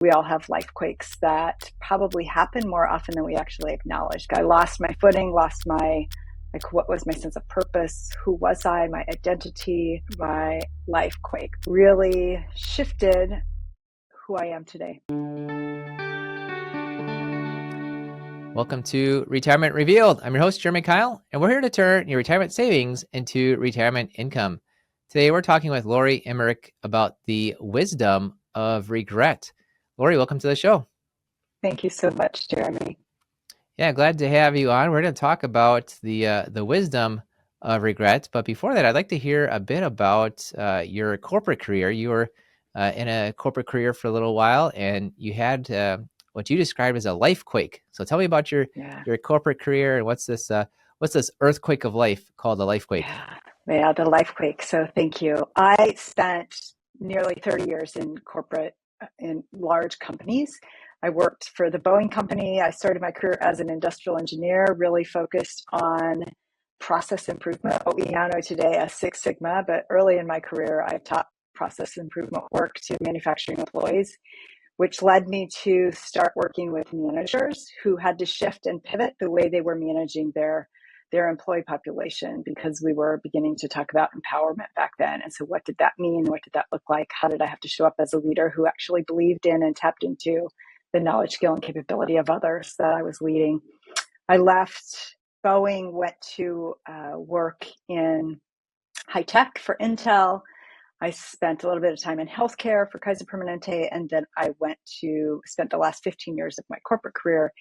we all have lifequakes that probably happen more often than we actually acknowledge. I lost my footing, lost my, like, what was my sense of purpose? Who was I? My identity, my lifequake really shifted who I am today. Welcome to Retirement Revealed. I'm your host, Jeremy Keil, and we're here to turn your retirement savings into retirement income. Today, we're talking with Lori Emerick about the wisdom of regret. Lori, welcome to the show. Thank you so much, Jeremy. Yeah, glad to have you on. We're going to talk about the wisdom of regret. But before that, I'd like to hear a bit about your corporate career. You were in a corporate career for a little while, and you had what you described as a lifequake. So tell me about your corporate career and what's this earthquake of life called a lifequake? Yeah, the lifequake. So thank you. I spent nearly 30 years in corporate, in large companies. I worked for the Boeing company. I started my career as an industrial engineer, really focused on process improvement, what we now know today as Six Sigma. But early in my career, I taught process improvement work to manufacturing employees, which led me to start working with managers who had to shift and pivot the way they were managing their employee population, because we were beginning to talk about empowerment back then. And so what did that mean? What did that look like? How did I have to show up as a leader who actually believed in and tapped into the knowledge, skill, and capability of others that I was leading? I left Boeing, went to work in high tech for Intel. I spent a little bit of time in healthcare for Kaiser Permanente, and then I spent the last 15 years of my corporate career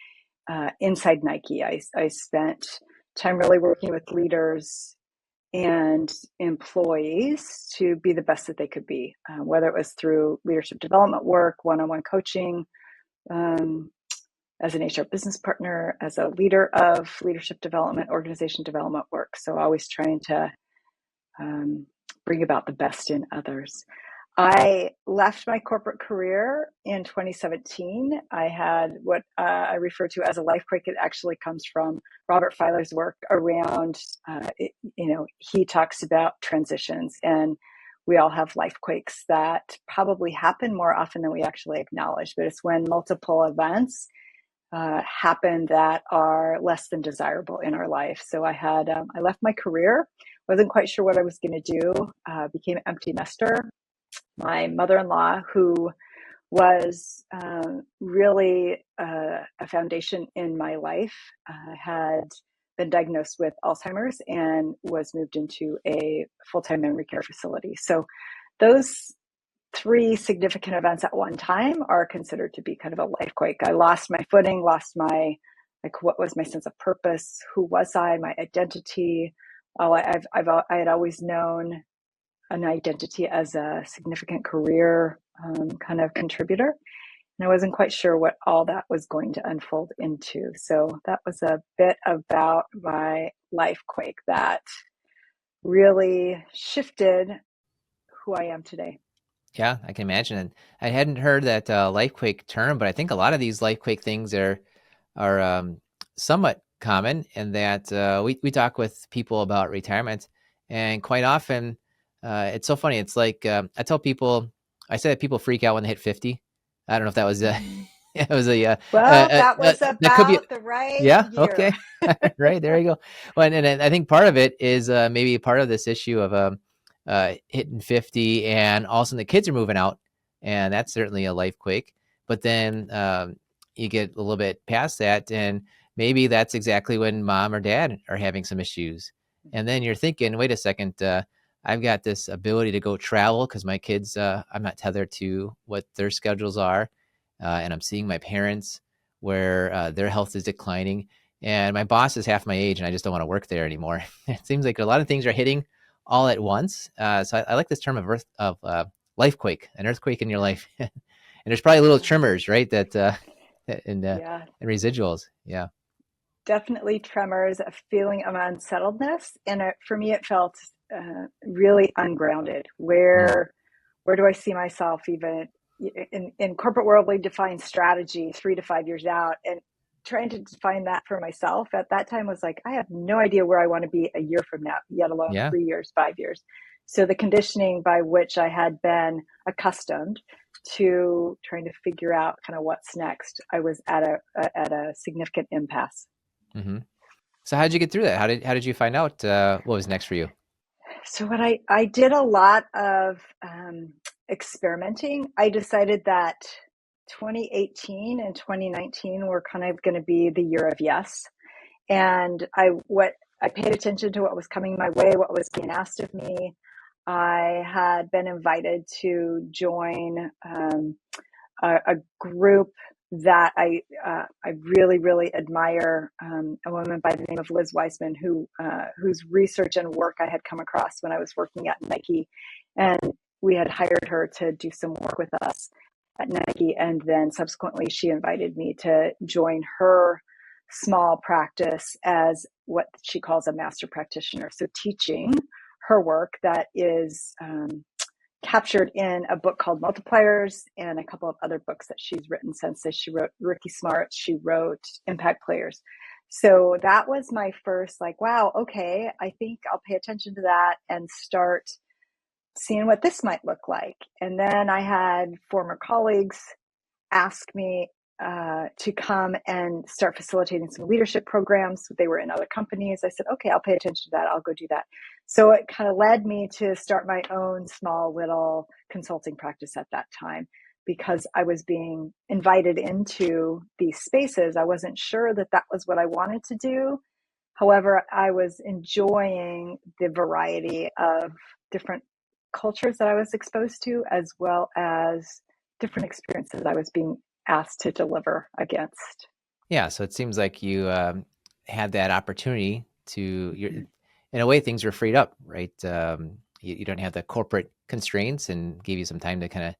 inside Nike. I spent time really working with leaders and employees to be the best that they could be, whether it was through leadership development work, one-on-one coaching, as an HR business partner, as a leader of leadership development, organization development work. So always trying to bring about the best in others. I left my corporate career in 2017. I had what I refer to as a lifequake. It actually comes from Robert Filer's work around, he talks about transitions, and we all have lifequakes that probably happen more often than we actually acknowledge. But it's when multiple events happen that are less than desirable in our life. So I left my career, wasn't quite sure what I was going to do, became an empty nester. My mother-in-law, who was really a foundation in my life, had been diagnosed with Alzheimer's and was moved into a full-time memory care facility. So those three significant events at one time are considered to be kind of a lifequake. I lost my footing, lost my, like, what was my sense of purpose? Who was I? My identity. I had always known an identity as a significant career kind of contributor. And I wasn't quite sure what all that was going to unfold into. So that was a bit about my lifequake that really shifted who I am today. Yeah, I can imagine. And I hadn't heard that lifequake term, but I think a lot of these lifequake things are somewhat common in that we talk with people about retirement, and quite often it's so funny. It's like I tell people, I say that people freak out when they hit 50. I don't know if that was it was a that was about that could be, the right year. Okay. Right, there you go. Well, and I think part of it is maybe part of this issue of hitting 50, and all of a sudden the kids are moving out, and that's certainly a lifequake. But then you get a little bit past that, and maybe that's exactly when mom or dad are having some issues. And then you're thinking, wait a second, I've got this ability to go travel because my kids, I'm not tethered to what their schedules are. And I'm seeing my parents where their health is declining. And my boss is half my age, and I just don't want to work there anymore. It seems like a lot of things are hitting all at once. So I like this term of lifequake, an earthquake in your life. And there's probably little tremors, right? And residuals. Yeah. Definitely tremors, a feeling of unsettledness. And for me, it felt really ungrounded. Where do I see myself even in corporate world? We define strategy 3 to 5 years out, and trying to define that for myself at that time was like, I have no idea where I want to be a year from now, yet alone 3 years, 5 years. So the conditioning by which I had been accustomed to trying to figure out kind of what's next, I was at a significant impasse. Mm-hmm. So how did you get through that? How did you find out what was next for you? So what I did a lot of experimenting. I decided that 2018 and 2019 were kind of going to be the year of yes. And I paid attention to what was coming my way, what was being asked of me. I had been invited to join a group that I really really admire, a woman by the name of Liz Weissman, whose research and work I had come across when I was working at Nike, and we had hired her to do some work with us at Nike, and then subsequently she invited me to join her small practice as what she calls a master practitioner, so teaching her work that is captured in a book called Multipliers and a couple of other books that she's written since this. She wrote Rookie Smarts, she wrote Impact Players. So that was my first, like, wow, okay, I think I'll pay attention to that and start seeing what this might look like. And then I had former colleagues ask me to come and start facilitating some leadership programs. They were in other companies. I said, okay, I'll pay attention to that. I'll go do that. So it kind of led me to start my own small little consulting practice at that time, because I was being invited into these spaces. I wasn't sure that that was what I wanted to do. However, I was enjoying the variety of different cultures that I was exposed to, as well as different experiences I was being asked to deliver against. Yeah, so it seems like you had that opportunity to, in a way, things were freed up, right? You don't have the corporate constraints, and gave you some time to kind of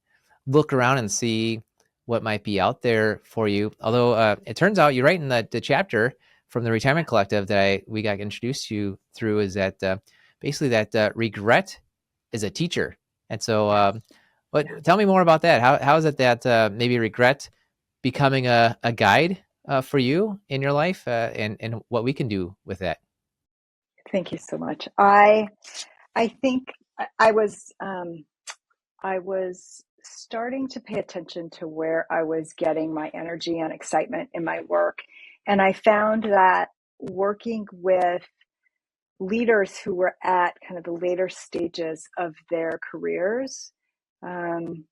look around and see what might be out there for you. Although it turns out you write in the chapter from the Retirement Collective that we got introduced to you through, is that basically that regret is a teacher. And so, tell me more about that. How is it that maybe regret becoming a guide for you in your life, and what we can do with that? Thank you so much. I think I was I was starting to pay attention to where I was getting my energy and excitement in my work, and I found that working with leaders who were at kind of the later stages of their careers, um,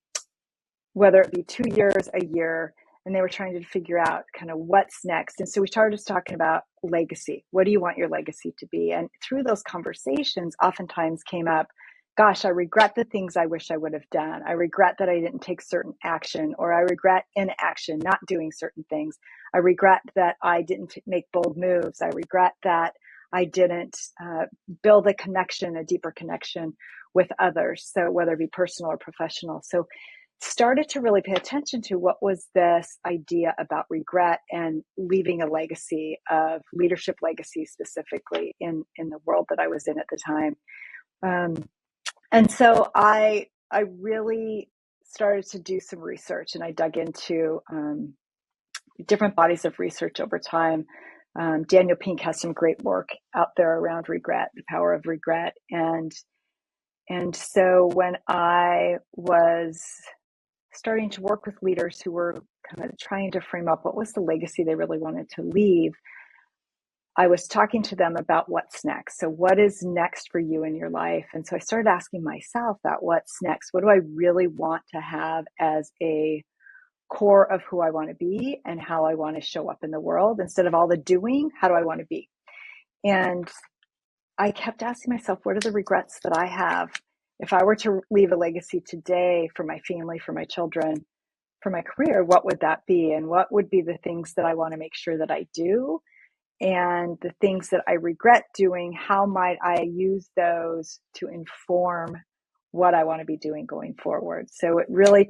whether it be 2 years, a year, and they were trying to figure out kind of what's next. And so we started just talking about legacy. What do you want your legacy to be? And through those conversations, oftentimes came up, gosh, I regret the things I wish I would have done. I regret that I didn't take certain action, or I regret inaction, not doing certain things. I regret that I didn't make bold moves. I regret that I didn't build a connection, a deeper connection with others. So whether it be personal or professional. So started to really pay attention to what was this idea about regret and leaving a legacy, of leadership legacy specifically in the world that I was in at the time. And so I really started to do some research, and I dug into different bodies of research over time. Daniel Pink has some great work out there around regret, the power of regret. And so when I was starting to work with leaders who were kind of trying to frame up what was the legacy they really wanted to leave, I was talking to them about what's next. So what is next for you in your life? And so I started asking myself that, what's next? What do I really want to have as a core of who I want to be and how I want to show up in the world? Instead of all the doing, how do I want to be? And I kept asking myself, what are the regrets that I have? If I were to leave a legacy today for my family, for my children, for my career, what would that be? And what would be the things that I want to make sure that I do? And the things that I regret doing, how might I use those to inform what I want to be doing going forward? So it really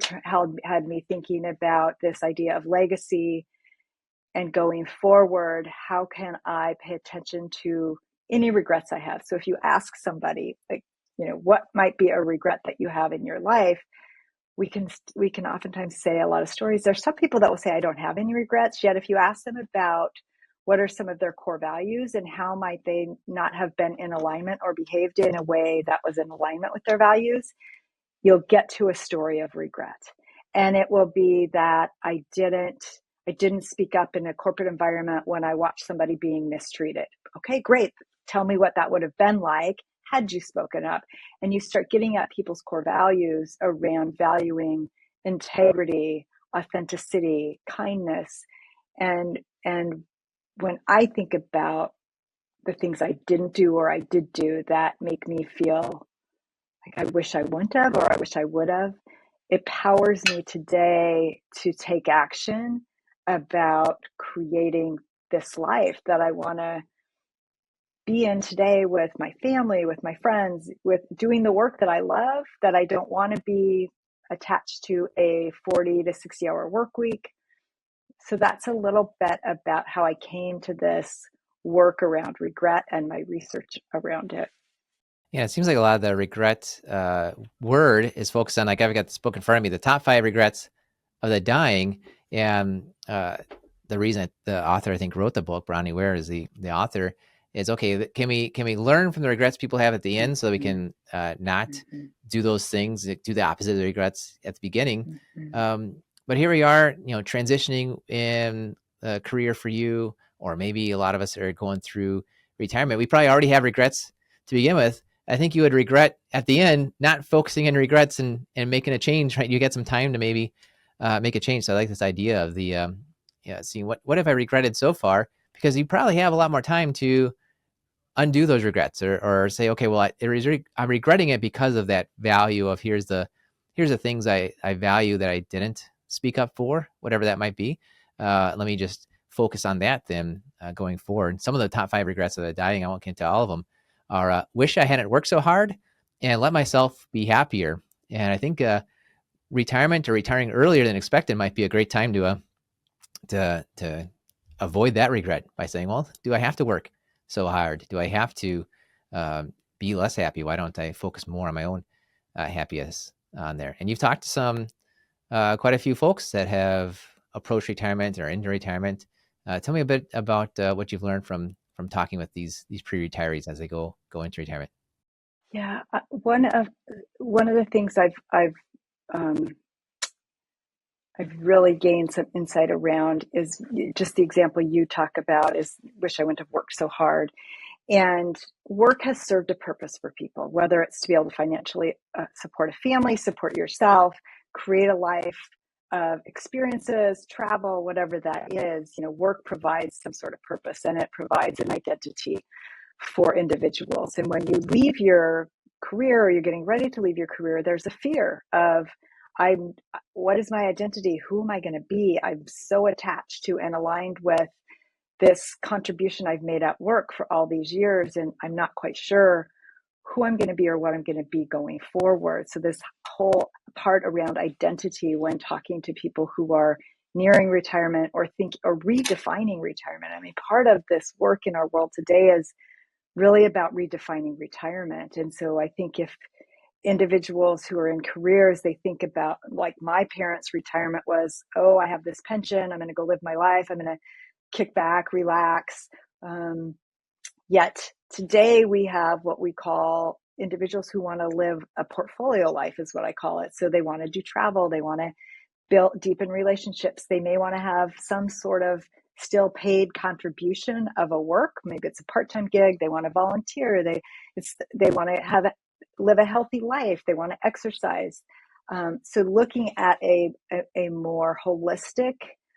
had me thinking about this idea of legacy, and going forward, how can I pay attention to any regrets I have? So if you ask somebody, like, what might be a regret that you have in your life, we can oftentimes say a lot of stories. There's some people that will say, I don't have any regrets. Yet if you ask them about what are some of their core values and how might they not have been in alignment or behaved in a way that was in alignment with their values, you'll get to a story of regret. And it will be that I didn't speak up in a corporate environment when I watched somebody being mistreated. Okay, great. Tell me what that would have been like had you spoken up. And you start getting at people's core values around valuing integrity, authenticity, kindness. And when I think about the things I didn't do or I did do that make me feel like I wish I wouldn't have or I wish I would have, it powers me today to take action about creating this life that I want to be in today with my family, with my friends, with doing the work that I love, that I don't want to be attached to a 40 to 60-hour work week. So that's a little bit about how I came to this work around regret and my research around it. Yeah, it seems like a lot of the regret word is focused on, like, I've got this book in front of me, the top 5 regrets of the dying. And the reason the author, I think, wrote the book, Bronnie Ware is the author, is, okay, can we learn from the regrets people have at the end so that we can not do those things, do the opposite of the regrets at the beginning. But here we are, transitioning in a career for you, or maybe a lot of us are going through retirement. We probably already have regrets to begin with. I think you would regret at the end not focusing on regrets and making a change, right? You get some time to maybe make a change. So I like this idea of the seeing what have I regretted so far, because you probably have a lot more time to undo those regrets, or say, okay, well, I'm regretting it because of that value of here's the things I value that I didn't speak up for, whatever that might be. Let me just focus on that then going forward. Some of the top 5 regrets of the dying, I won't get into all of them, are wish I hadn't worked so hard and let myself be happier. And I think retirement or retiring earlier than expected might be a great time to avoid that regret by saying, well, do I have to work so hard? Do I have to be less happy? Why don't I focus more on my own happiness on there? And you've talked to some quite a few folks that have approached retirement or into retirement. Tell me a bit about what you've learned from talking with these pre-retirees as they go into retirement. Yeah, one of the things um, I've really gained some insight around is just the example you talk about is wish I wouldn't have worked so hard. And work has served a purpose for people, whether it's to be able to financially support a family, support yourself, create a life of experiences, travel, whatever that is. Work provides some sort of purpose, and it provides an identity for individuals. And when you leave your career, or you're getting ready to leave your career, there's a fear of, what is my identity? Who am I going to be? I'm so attached to and aligned with this contribution I've made at work for all these years, and I'm not quite sure who I'm going to be or what I'm going to be going forward. So this whole part around identity, when talking to people who are nearing retirement or redefining retirement. I mean, part of this work in our world today is really about redefining retirement. And so I think if individuals who are in careers, they think about, like my parents' retirement was, oh, I have this pension, I'm going to go live my life, I'm going to kick back, relax. Yet today we have what we call individuals who want to live a portfolio life, is what I call it. So they want to do travel, they want to deepen relationships. They may want to have some sort of still paid contribution of a work. Maybe it's a part-time gig. They want to volunteer. They want to live a healthy life. They want to exercise. So looking at a more holistic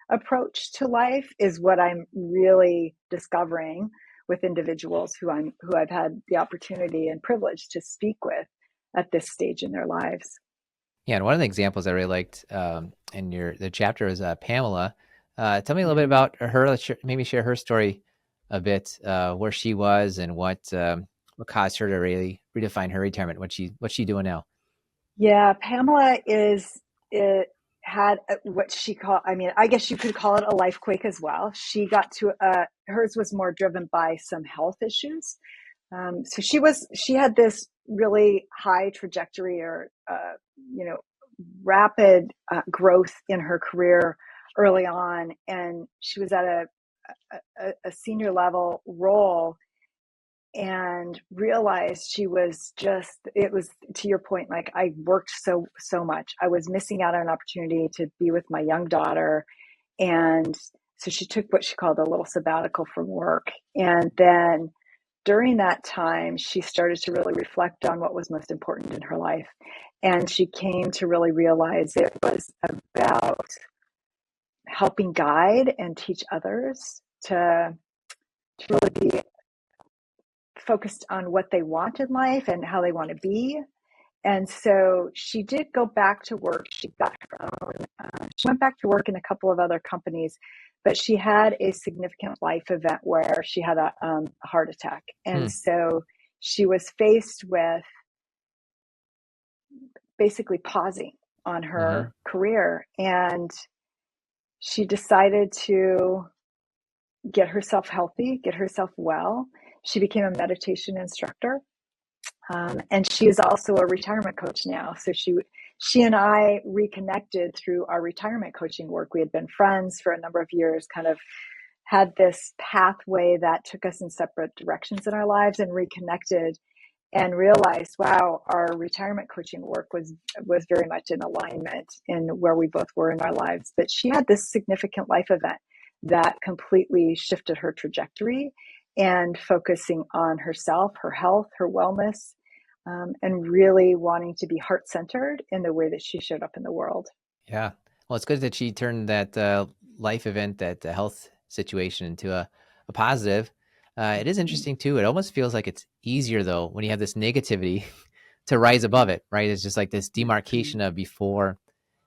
approach to life is what I'm really discovering with individuals who I've had the opportunity and privilege to speak with at this stage in their lives. Yeah, and one of the examples I really liked in the chapter was Pamela. Tell me a little bit about her. Let's maybe share her story a bit, where she was and what caused her to really redefine her retirement. What's she doing now? Yeah, Pamela had what she called, I mean, I guess you could call it a life quake as well. She got to, hers was more driven by some health issues. So she had this really high trajectory, or, rapid growth in her career early on. And she was at a senior level role. and realized she was just, it was, to your point, like I worked so much. I was missing out on an opportunity to be with my young daughter. And so she took what she called a little sabbatical from work. And then during that time, she started to really reflect on what was most important in her life. And she came to really realize it was about helping guide and teach others to really be focused on what they want in life and how they want to be. And so she did go back to work. She went back to work in a couple of other companies, but she had a significant life event where she had a heart attack. And so she was faced with basically pausing on her career. And she decided to get herself healthy, get herself well. She became a meditation instructor. And she is also a retirement coach now. So she and I reconnected through our retirement coaching work. We had been friends for a number of years, kind of had this pathway that took us in separate directions in our lives, and reconnected and realized, wow, our retirement coaching work was very much in alignment in where we both were in our lives. But she had this significant life event that completely shifted her trajectory, and focusing on herself, her health, her wellness, and really wanting to be heart-centered in the way that she showed up in the world. Yeah. Well, it's good that she turned that life event, that health situation, into a positive. It is interesting too. It almost feels like it's easier though when you have this negativity to rise above it, right? It's just like this demarcation of before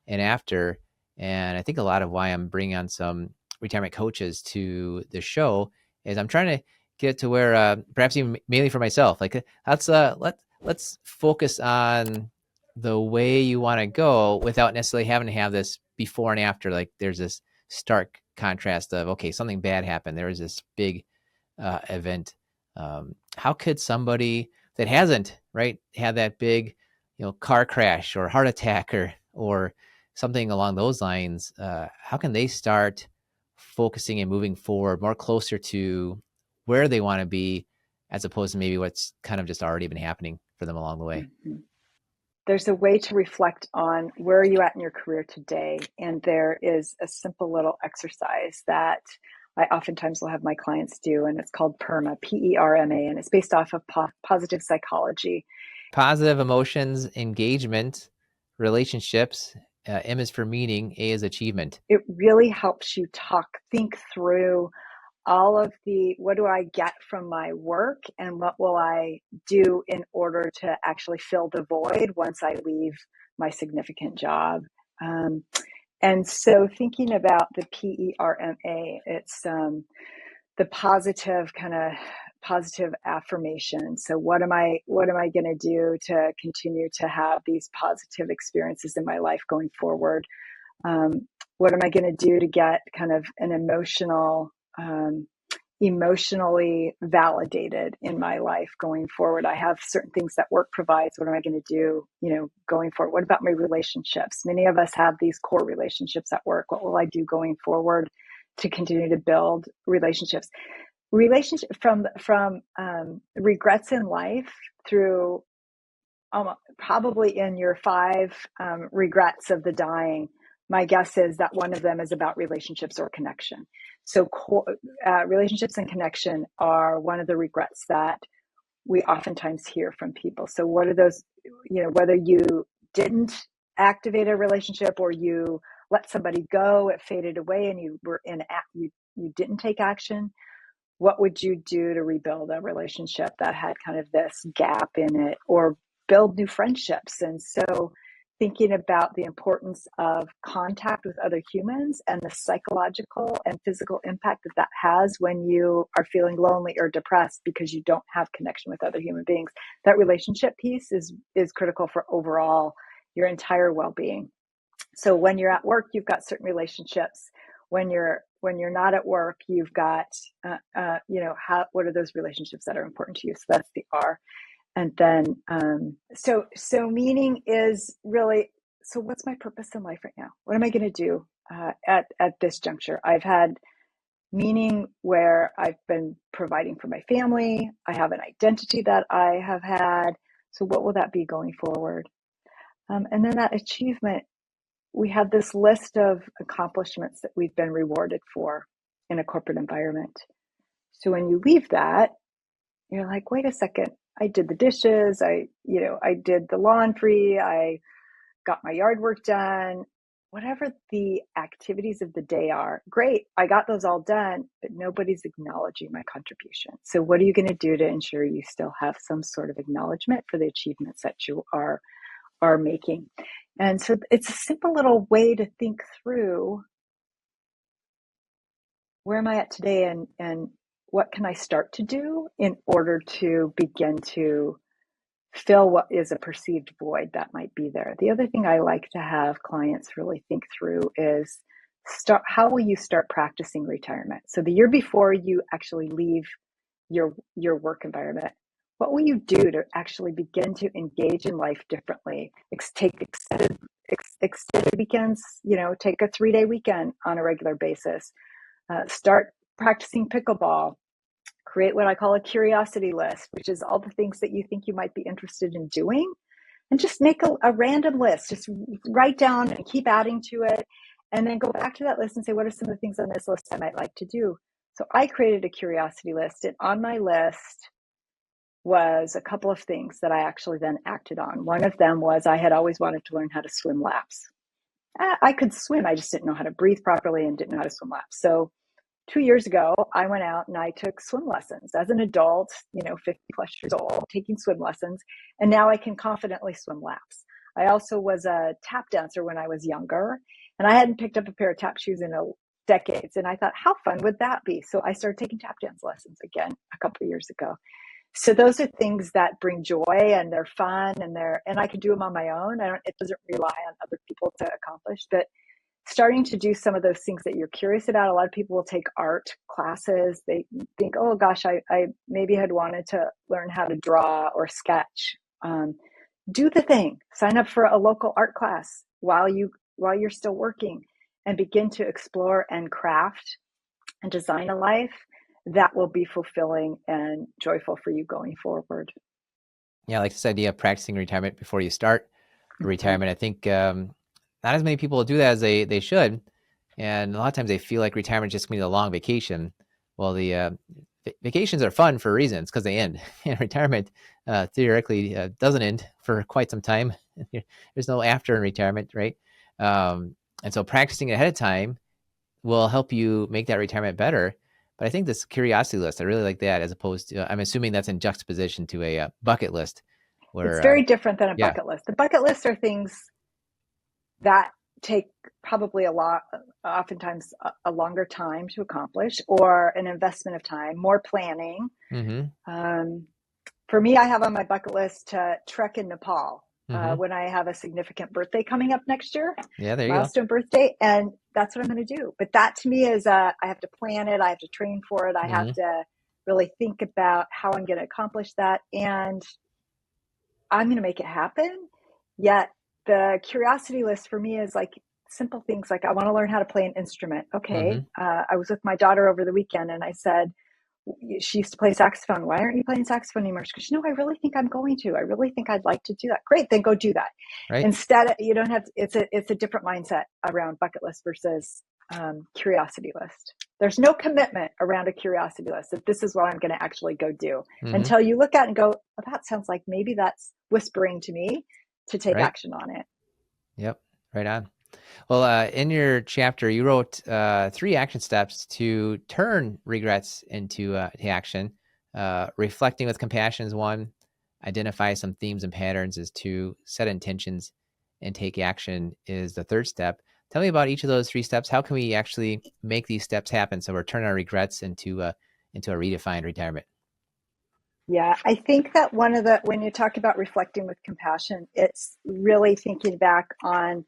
and after. And I think a lot of why I'm bringing on some retirement coaches to the show is I'm trying to get to where perhaps even mainly for myself, like let's focus on the way you want to go without necessarily having to have this before and after. Like there's this stark contrast of, okay, something bad happened. There was this big event. How could somebody that hasn't, right, had that big, car crash or heart attack or something along those lines, how can they start focusing and moving forward more closer to where they want to be, as opposed to maybe what's kind of just already been happening for them along the way? Mm-hmm. There's a way to reflect on where are you at in your career today. And there is a simple little exercise that I oftentimes will have my clients do, and it's called PERMA, PERMA, and it's based off of positive psychology. Positive emotions, engagement, relationships. M is for meaning, A is achievement. It really helps you think through all of what do I get from my work, and what will I do in order to actually fill the void once I leave my significant job. And so thinking about the PERMA, it's the positive affirmation. So what am I going to do to continue to have these positive experiences in my life going forward? What am I going to do to get kind of an emotionally validated in my life going forward? I have certain things that work provides. What am I going to do, going forward? What about my relationships? Many of us have these core relationships at work. What will I do going forward to continue to build relationships? From regrets in life through probably in your 5 regrets of the dying, my guess is that one of them is about relationships or connection. So relationships and connection are one of the regrets that we oftentimes hear from people. So what are those, whether you didn't activate a relationship or you let somebody go, it faded away, and you didn't take action. What would you do to rebuild a relationship that had kind of this gap in it, or build new friendships? And so thinking about the importance of contact with other humans and the psychological and physical impact that has when you are feeling lonely or depressed because you don't have connection with other human beings. That relationship piece is critical for overall your entire well-being. So when you're at work, you've got certain relationships. When you're not at work, you've got what are those relationships that are important to you? So that's the R. And then so meaning is really, so what's my purpose in life right now? What am I going to do at this juncture? I've had meaning where I've been providing for my family. I have an identity that I have had. So what will that be going forward? And then that achievement, we have this list of accomplishments that we've been rewarded for in a corporate environment. So when you leave that, you're like, wait a second, I did the dishes, I did the laundry, I got my yard work done, whatever the activities of the day are. Great, I got those all done, but nobody's acknowledging my contribution. So what are you going to do to ensure you still have some sort of acknowledgement for the achievements that you are making? And so it's a simple little way to think through, where am I at today, and what can I start to do in order to begin to fill what is a perceived void that might be there. The other thing I like to have clients really think through is how will you start practicing retirement? So the year before you actually leave your work environment, what will you do to actually begin to engage in life differently? Take extended weekends, take a 3-day weekend on a regular basis. Start practicing pickleball. Create what I call a curiosity list, which is all the things that you think you might be interested in doing. And just make a random list. Just write down and keep adding to it. And then go back to that list and say, what are some of the things on this list I might like to do? So I created a curiosity list. And on my list was a couple of things that I actually then acted on. One of them was I had always wanted to learn how to swim laps. I could swim. I just didn't know how to breathe properly and didn't know how to swim laps. So 2 years ago, I went out and I took swim lessons as an adult, 50 plus years old, taking swim lessons. And now I can confidently swim laps. I also was a tap dancer when I was younger, and I hadn't picked up a pair of tap shoes in decades. And I thought, how fun would that be? So I started taking tap dance lessons again a couple of years ago. So those are things that bring joy, and they're fun, and I can do them on my own. It doesn't rely on other people to accomplish, but starting to do some of those things that you're curious about. A lot of people will take art classes. They think, oh gosh, I maybe had wanted to learn how to draw or sketch. Do the thing. Sign up for a local art class while you're still working, and begin to explore and craft and design a life that will be fulfilling and joyful for you going forward. Yeah, I like this idea of practicing retirement before you start retirement. I think not as many people do that as they should. And a lot of times they feel like retirement is just going to be a long vacation. Well, the vacations are fun for reasons, because they end. And retirement theoretically doesn't end for quite some time. There's no after in retirement, right? And so practicing ahead of time will help you make that retirement better. But I think this curiosity list, I really like that, as opposed to, I'm assuming that's in juxtaposition to a bucket list. It's very different than a yeah. bucket list. The bucket lists are things that take probably oftentimes a longer time to accomplish, or an investment of time, more planning. Mm-hmm. For me, I have on my bucket list to trek in Nepal when I have a significant birthday coming up next year. Yeah, there you milestone go. birthday, and that's what I'm going to do. But that to me is I have to plan it. I have to train for it. I have to really think about how I'm going to accomplish that, and I'm going to make it happen. Yet the curiosity list for me is like simple things like I want to learn how to play an instrument. Okay. I was with my daughter over the weekend, and I said, she used to play saxophone. Why aren't you playing saxophone anymore? She goes, I really think I'm going to. I really think I'd like to do that. Great, then go do that. Right. Instead, you don't have. It's a different mindset around bucket list versus curiosity list. There's no commitment around a curiosity list that this is what I'm going to actually go do until you look at it and go, well, that sounds like maybe that's whispering to me to take action on it. Yep, right on. Well, in your chapter, you wrote 3 action steps to turn regrets into action. Reflecting with compassion is 1. Identify some themes and patterns is 2. Set intentions and take action is the 3rd step. Tell me about each of those 3 steps. How can we actually make these steps happen so we're turning our regrets into a redefined retirement? Yeah, I think that when you talk about reflecting with compassion, it's really thinking back on,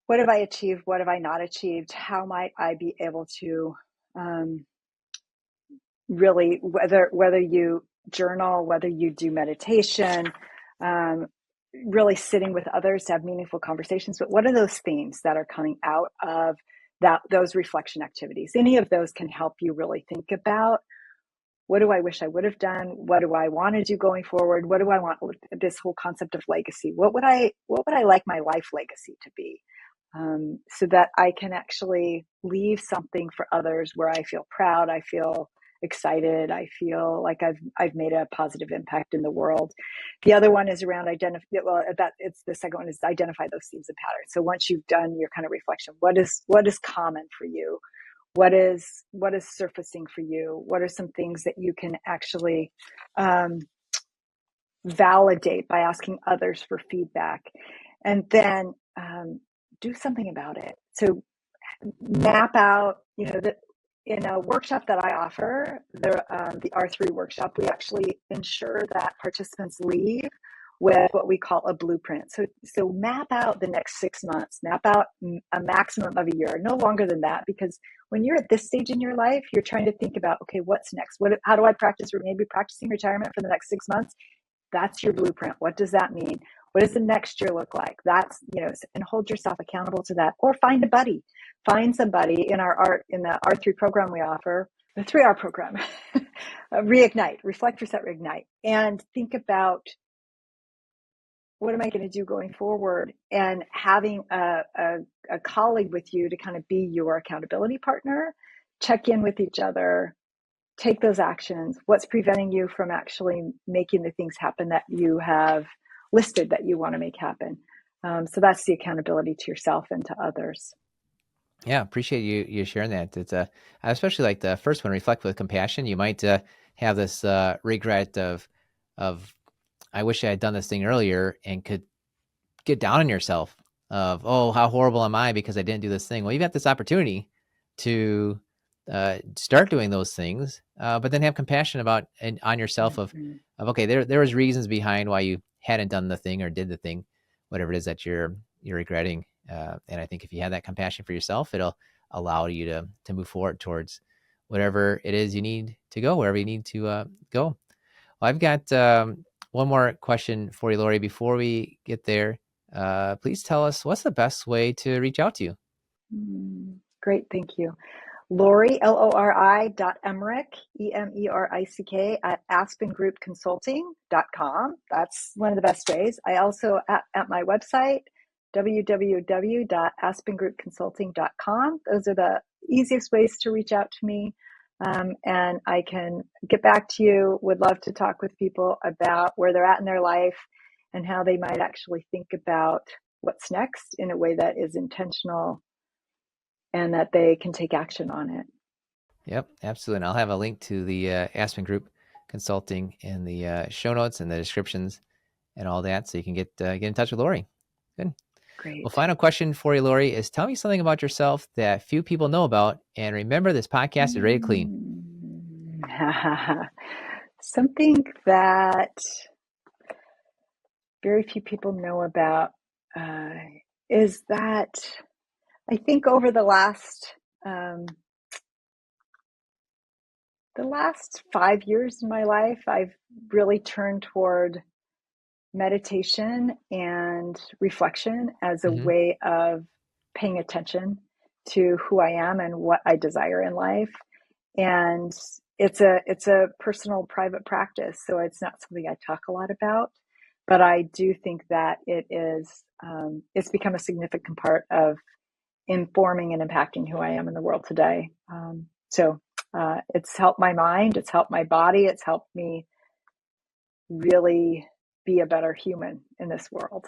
what have I achieved? What have I not achieved? How might I be able to really, whether you journal, whether you do meditation, really sitting with others to have meaningful conversations. But what are those themes that are coming out of those reflection activities. Any of those can help you really think about, what do I wish I would have done? What do I want to do going forward? What do I want this whole concept of legacy? What would I like my life legacy to be? So that I can actually leave something for others where I feel proud, I feel excited, I feel like I've made a positive impact in the world. The other one is around it's the second one is identify those themes and patterns. So once you've done your kind of reflection, what is common for you? What is surfacing for you? What are some things that you can actually validate by asking others for feedback? And then do something about it. So map out, in a workshop that I offer, the R3 workshop, we actually ensure that participants leave with what we call a blueprint. So map out the next 6 months, map out a maximum of a year, no longer than that, because when you're at this stage in your life, you're trying to think about, okay, what's next? How do I practice, or maybe practicing retirement for the next 6 months? That's your blueprint. What does that mean? What does the next year look like? That's, and hold yourself accountable to that, or find a buddy, find somebody in the R3 program we offer, the 3R program, reignite, reflect, reset, reignite, and think about, what am I going to do going forward? And having a colleague with you to kind of be your accountability partner, check in with each other, take those actions. What's preventing you from actually making the things happen that you have listed that you want to make happen? So that's the accountability to yourself and to others. Yeah, appreciate you sharing that. It's I especially like the first one, reflect with compassion. You might have this regret of I wish I had done this thing earlier, and could get down on yourself of, oh, how horrible am I because I didn't do this thing. Well, you've got this opportunity to start doing those things, but then have compassion about and on yourself of okay, there was reasons behind why you hadn't done the thing or did the thing, whatever it is that you're regretting. And I think if you have that compassion for yourself, it'll allow you to move forward towards whatever it is you need to go, wherever you need to go. Well, I've got one more question for you, Lori. Before we get there, please tell us, what's the best way to reach out to you? Great, thank you. Lori, Lori.Emerick, Emerick at aspengroupconsulting.com. That's one of the best ways. I also, at my website, www.aspengroupconsulting.com. Those are the easiest ways to reach out to me. And I can get back to you. Would love to talk with people about where they're at in their life and how they might actually think about what's next in a way that is intentional and that they can take action on it. Yep, absolutely. And I'll have a link to the Aspen Group Consulting in the show notes and the descriptions and all that, so you can get in touch with Lori. Good. Great. Well, final question for you, Lori, is tell me something about yourself that few people know about. And remember, this podcast is ready to clean. Something that very few people know about is that I think over the last 5 years in my life, I've really turned toward meditation and reflection as a way of paying attention to who I am and what I desire in life. And it's a personal, private practice, so it's not something I talk a lot about, but I do think that it's become a significant part of informing and impacting who I am in the world today. So it's helped my mind, it's helped my body, it's helped me really be a better human in this world.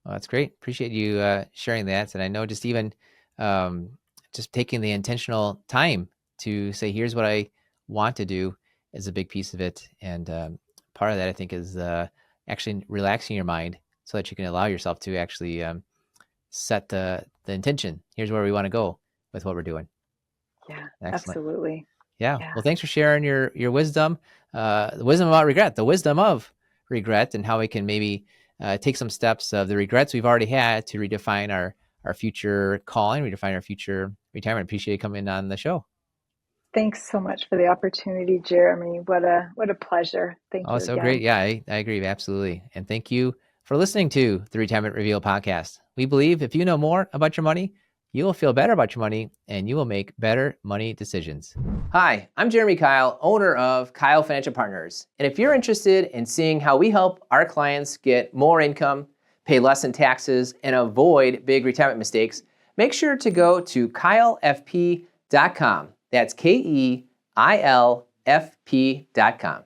Well, that's great. Appreciate you sharing that. And I know just even just taking the intentional time to say, here's what I want to do is a big piece of it. And part of that, I think, is actually relaxing your mind so that you can allow yourself to actually set the intention. Here's where we want to go with what we're doing. Yeah, excellent. Absolutely. Yeah. Well, thanks for sharing your wisdom, the wisdom about regret, the wisdom of regret, and how we can maybe take some steps of the regrets we've already had to redefine our future calling, redefine our future retirement. Appreciate you coming on the show. Thanks so much for the opportunity, Jeremy. What a pleasure. Thank you so again. Great. Yeah, I agree. Absolutely. And thank you for listening to the Retirement Reveal podcast. We believe if you know more about your money, you will feel better about your money and you will make better money decisions. Hi, I'm Jeremy Keil, owner of Keil Financial Partners. And if you're interested in seeing how we help our clients get more income, pay less in taxes, and avoid big retirement mistakes, make sure to go to keilfp.com. That's KEILFP.com.